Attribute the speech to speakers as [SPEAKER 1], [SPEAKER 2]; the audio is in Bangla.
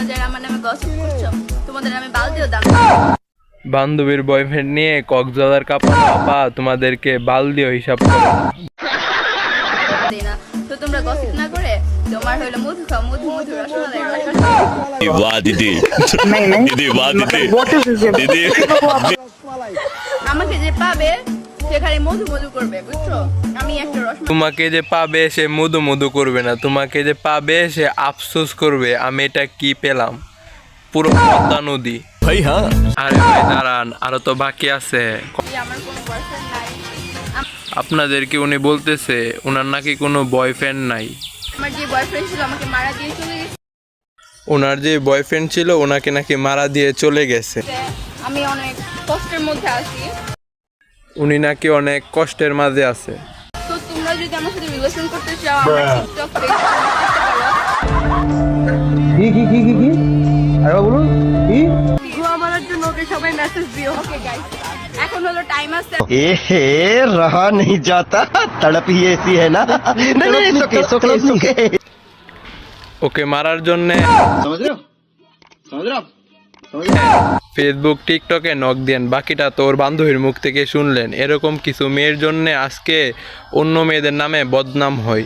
[SPEAKER 1] তোমরা যারা আমার নামে গসিপ করছো তোমাদের আমি বালতিও দাম
[SPEAKER 2] বান্ধবীর বয়ফ্রেন্ড নিয়ে কক্সবাজার কাপা তোমাদেরকে বালদিও হিসাব করে না।
[SPEAKER 1] দিই না। তো তোমরা গসিপ না করে তোমার হলো মধু খাও, মধু মধু রসমালাই রসমালাই।
[SPEAKER 3] वाह दीदी दीदी वाह दीदी दीदी
[SPEAKER 1] আমাকে যে পাবে সে খালি মধু মধু করবে, বুঝছো? আমি একটা রসমালাই
[SPEAKER 2] তোমাকে যে পাবে সে মধু মধু করবে না, তোমাকে যে পাবে সে আফসোস করবে আমি এটা কি পেলাম। পুরো পদ্মা নদী।
[SPEAKER 3] भाई हाँ
[SPEAKER 2] আরে ভাই দাঁড়ান, আরো তো বাকি আছে।
[SPEAKER 1] আমার কোনো বয়ফ্রেন্ড নাই।
[SPEAKER 2] আপনাদেরকে উনি বলতেছে ওনার নাকি কোনো বয়ফ্রেন্ড নাই।
[SPEAKER 1] আমার যে বয়ফ্রেন্ড ছিল আমাকে মারা দিয়ে চলে গেছে।
[SPEAKER 2] ওনার যে বয়ফ্রেন্ড ছিল ওনাকে নাকি মারা দিয়ে চলে গেছে।
[SPEAKER 1] আমি অনেক কষ্টের মধ্যে আছি।
[SPEAKER 2] উনি নাকি অনেক কষ্টের মাঝে আছে।
[SPEAKER 1] তো তোমরা যদি আমার সাথে রিলেশন করতে চাও আমার টিকটক পেজ করতে পারো।
[SPEAKER 4] কি আরে বলুন কি
[SPEAKER 1] গোয়া মারার জন্য ওকে সবাই মেসেজ দিও। ওকে গাইস, এখন হলো টাইম আছে।
[SPEAKER 4] ए रहा नहीं जाता तड़प ही ऐसी है ना नहीं नहीं it's okay
[SPEAKER 2] ওকে মারার জন্য
[SPEAKER 4] समझ रहे हो
[SPEAKER 2] ফেসবুক টিকটকে নক দেন, বাকিটা তোর বান্ধবীর মুখ থেকে শুনলেন। এরকম কিছু মেয়ের জন্য আজকে অন্য মেয়েদের নামে বদনাম হয়।